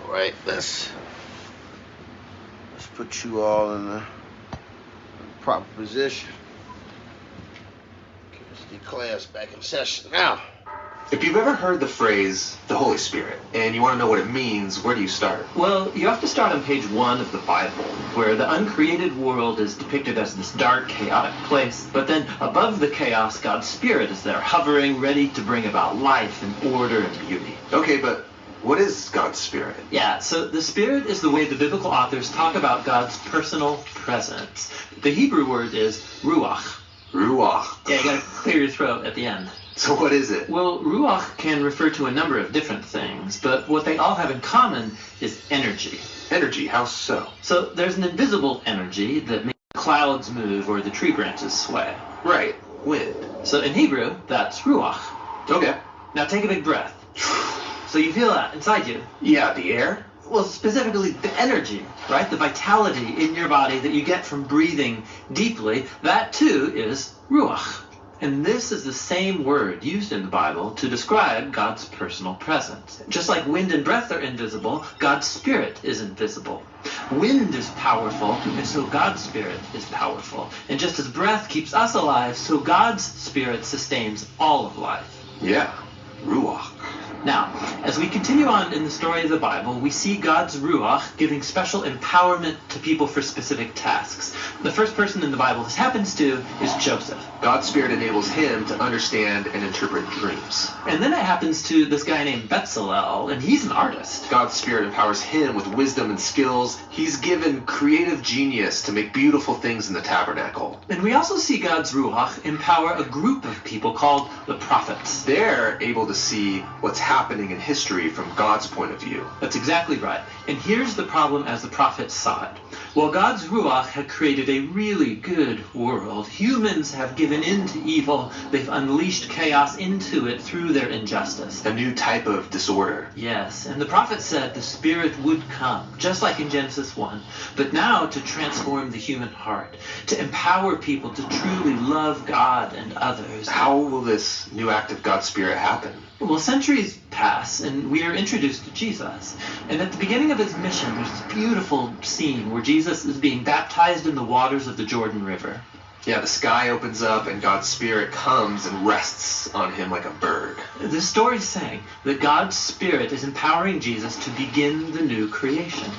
right, let's put you all in the proper position. Get the class back in session now. If you've ever heard the phrase, the Holy Spirit, and you want to know what it means, where do you start? Well, you have to start on page 1 of the Bible, where the uncreated world is depicted as this dark, chaotic place. But then above the chaos, God's Spirit is there, hovering, ready to bring about life and order and beauty. Okay, but what is God's Spirit? Yeah, so the Spirit is the way the biblical authors talk about God's personal presence. The Hebrew word is ruach. Ruach. Yeah, you gotta clear your throat at the end. So what is it? Well, ruach can refer to a number of different things, but what they all have in common is energy. Energy, how so? So there's an invisible energy that makes clouds move or the tree branches sway. Right, wind. So in Hebrew, that's ruach. Okay. Now take a big breath. So you feel that inside you. Yeah, the air? Well, specifically the energy, right? The vitality in your body that you get from breathing deeply, that too is ruach. And this is the same word used in the Bible to describe God's personal presence. Just like wind and breath are invisible, God's Spirit is invisible. Wind is powerful, and so God's Spirit is powerful. And just as breath keeps us alive, so God's Spirit sustains all of life. Yeah, ruach. Now, as we continue on in the story of the Bible, we see God's Ruach giving special empowerment to people for specific tasks. The first person in the Bible this happens to is Joseph. God's Spirit enables him to understand and interpret dreams. And then it happens to this guy named Bezalel, and he's an artist. God's Spirit empowers him with wisdom and skills. He's given creative genius to make beautiful things in the tabernacle. And we also see God's Ruach empower a group of people called the prophets. They're able to see what's happening in history from God's point of view. That's exactly right. And here's the problem as the prophets saw it. While God's Ruach had created a really good world, humans have given in to evil. They've unleashed chaos into it through their injustice. A new type of disorder. Yes, and the prophet said the Spirit would come, just like in Genesis 1, but now to transform the human heart, to empower people to truly love God and others. How will this new act of God's Spirit happen? Well, centuries pass, and we are introduced to Jesus. And at the beginning of his mission, there's this beautiful scene where Jesus is being baptized in the waters of the Jordan River. Yeah, the sky opens up and God's Spirit comes and rests on him like a bird. The story's saying that God's Spirit is empowering Jesus to begin the new creation.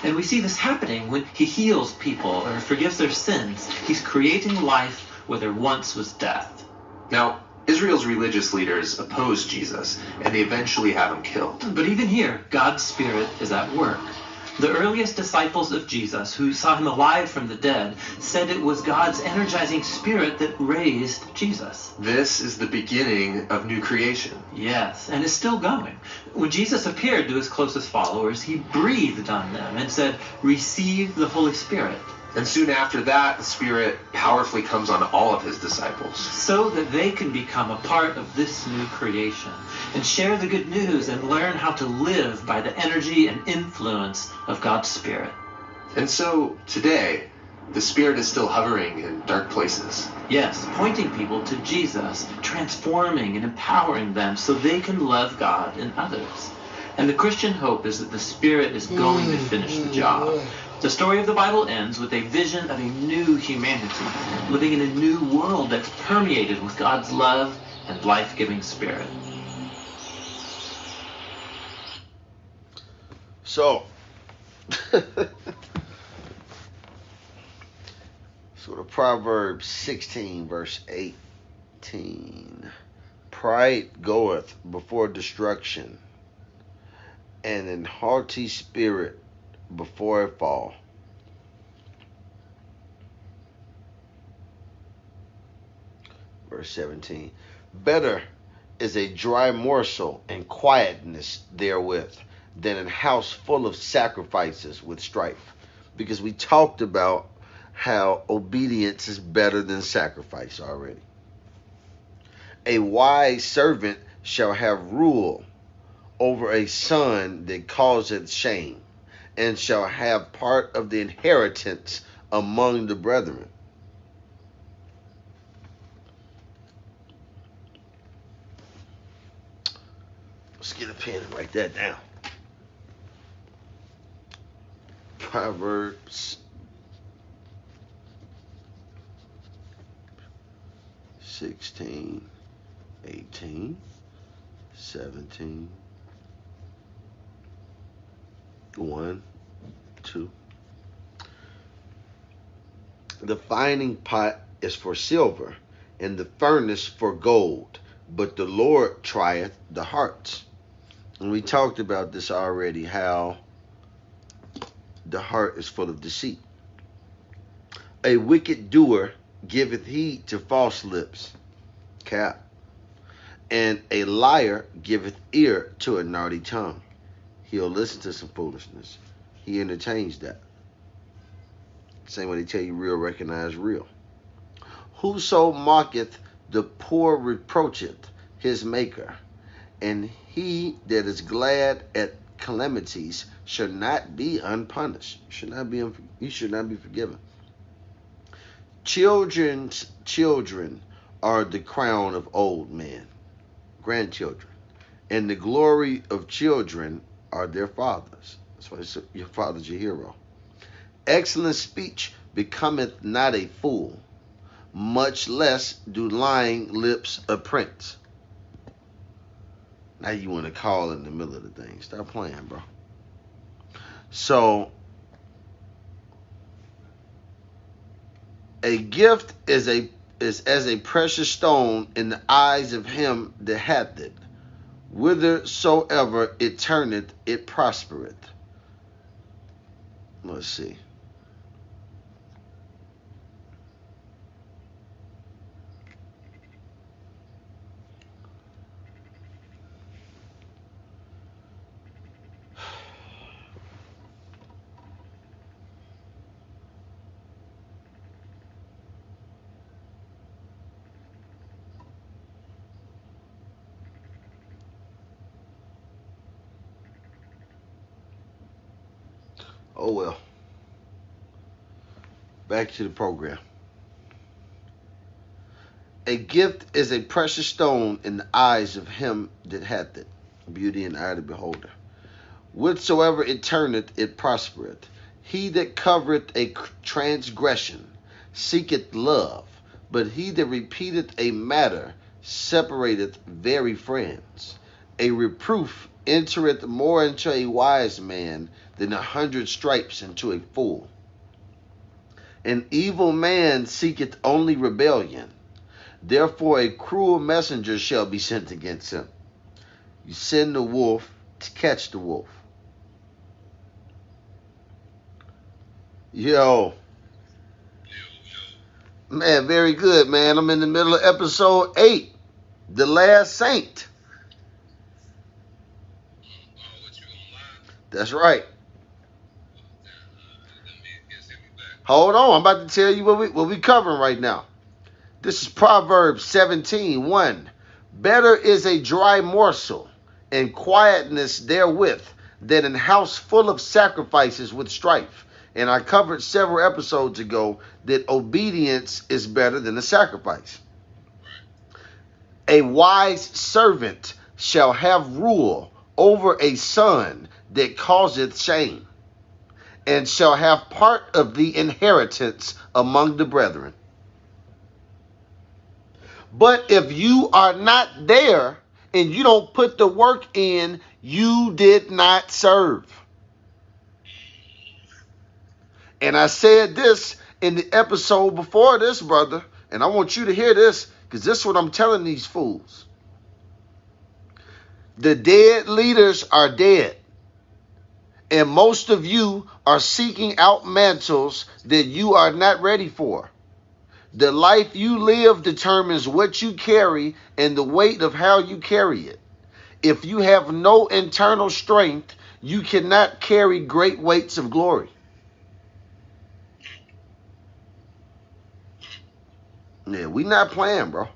And we see this happening when he heals people or forgives their sins. He's creating life where there once was death. Now, Israel's religious leaders oppose Jesus, and they eventually have him killed. But even here, God's Spirit is at work. The earliest disciples of Jesus, who saw him alive from the dead, said it was God's energizing Spirit that raised Jesus. This is the beginning of new creation. Yes, and it's still going. When Jesus appeared to his closest followers, he breathed on them and said, "Receive the Holy Spirit." And soon after that, the Spirit powerfully comes on all of his disciples. So that they can become a part of this new creation and share the good news and learn how to live by the energy and influence of God's Spirit. And so, today, the Spirit is still hovering in dark places. Yes, pointing people to Jesus, transforming and empowering them so they can love God and others. And the Christian hope is that the Spirit is going to finish the job. The story of the Bible ends with a vision of a new humanity, living in a new world that's permeated with God's love and life-giving Spirit. So, so the Proverbs 16, verse 18. Pride goeth before destruction, and an haughty spirit before a fall. Verse 17. Better is a dry morsel and quietness therewith than a house full of sacrifices with strife. Because we talked about how obedience is better than sacrifice already. A wise servant shall have rule over a son that causeth shame, and shall have part of the inheritance among the brethren. Let's get a pen and write that down. Proverbs 16, 18, 17, 1, 2. The finding pot is for silver, and the furnace for gold, but the Lord trieth the hearts. And we talked about this already, how the heart is full of deceit. A wicked doer giveth heed to false lips, cap, and a liar giveth ear to a naughty tongue. He'll listen to some foolishness. He entertains that. Same way they tell you real, recognize real. Whoso mocketh the poor reproacheth his maker, and he that is glad at calamities shall not be unpunished. He should not be forgiven. Children's children are the crown of old men, grandchildren, and the glory of children are their fathers. That's why it's your father's your hero. Excellent speech becometh not a fool, much less do lying lips a prince. Now you want to call in the middle of the thing. Stop playing, bro. So, a gift is as a precious stone in the eyes of him that hath it. Whithersoever it turneth, it prospereth. Let's see. Oh well. Back to the program. A gift is a precious stone in the eyes of him that hath it, beauty in the eye of the beholder. Whithersoever it turneth, it prospereth. He that covereth a transgression seeketh love, but he that repeateth a matter separateth very friends. A reproof entereth more into a wise man than 100 stripes into a fool. An evil man seeketh only rebellion. Therefore a cruel messenger shall be sent against him. You send the wolf to catch the wolf. Yo. Man, very good, man. I'm in the middle of episode 8. The Last Saint. That's right. Hold on. I'm about to tell you what we covering right now. This is Proverbs 17:1. Better is a dry morsel and quietness therewith than an house full of sacrifices with strife. And I covered several episodes ago that obedience is better than a sacrifice. A wise servant shall have rule over a son that causeth shame, and shall have part of the inheritance among the brethren. But if you are not there and you don't put the work in, you did not serve. And I said this in the episode before this, brother, and I want you to hear this, because this is what I'm telling these fools. The dead leaders are dead. And most of you are seeking out mantles that you are not ready for. The life you live determines what you carry and the weight of how you carry it. If you have no internal strength, you cannot carry great weights of glory. Yeah, we not playing, bro.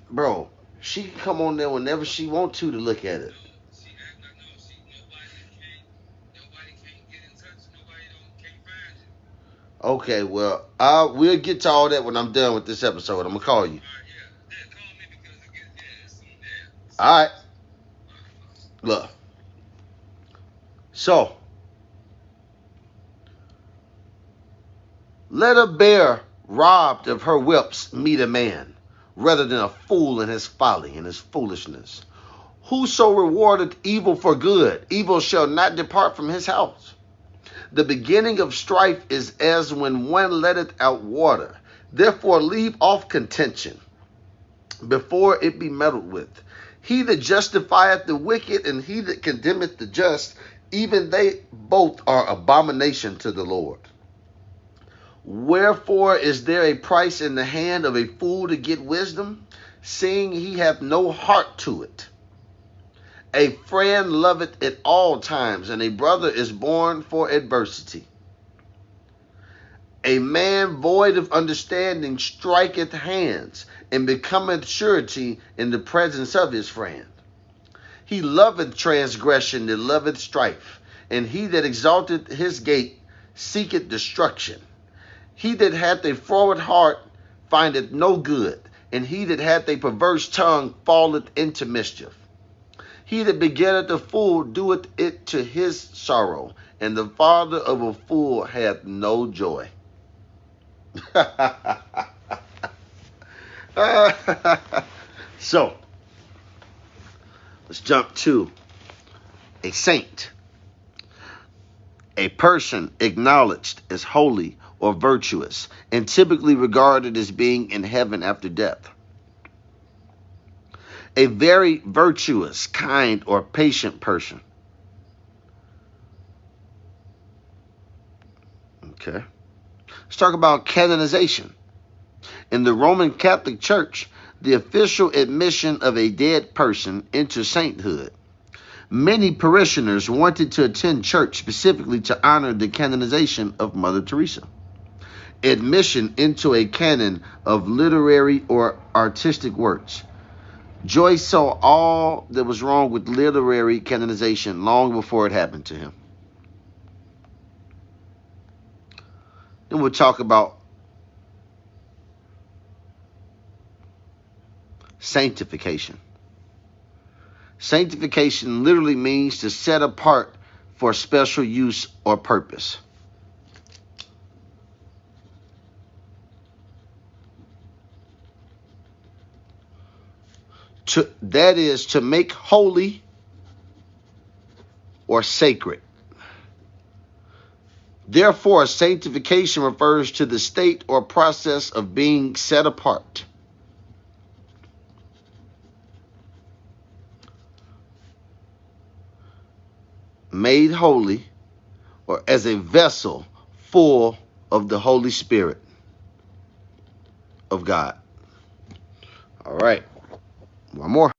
Bro, she can come on there whenever she want to look at it. Okay, well, we'll get to all that when I'm done with this episode. I'm gonna call you. All right. Look. So, let a bear robbed of her whelps meet a man, rather than a fool in his folly and his foolishness. Whoso rewardeth evil for good, evil shall not depart from his house. The beginning of strife is as when one letteth out water. Therefore leave off contention, before it be meddled with. He that justifieth the wicked and he that condemneth the just, even they both are abomination to the Lord. Wherefore is there a price in the hand of a fool to get wisdom, seeing he hath no heart to it? A friend loveth at all times, and a brother is born for adversity. A man void of understanding striketh hands, and becometh surety in the presence of his friend. He loveth transgression that loveth strife, and he that exalteth his gate seeketh destruction. He that hath a forward heart findeth no good, and he that hath a perverse tongue falleth into mischief. He that begetteth a fool doeth it to his sorrow, and the father of a fool hath no joy. So, let's jump to a saint. A person acknowledged as holy or virtuous, and typically regarded as being in heaven after death. A very virtuous, kind, or patient person. Okay. Let's talk about canonization. In the Roman Catholic Church, the official admission of a dead person into sainthood. Many parishioners wanted to attend church specifically to honor the canonization of Mother Teresa. Admission into a canon of literary or artistic works. Joyce saw all that was wrong with literary canonization long before it happened to him. Then we'll talk about sanctification. Sanctification literally means to set apart for special use or purpose. That is to make holy or sacred. Therefore, sanctification refers to the state or process of being set apart. Made holy, or as a vessel full of the Holy Spirit of God. All right. One more.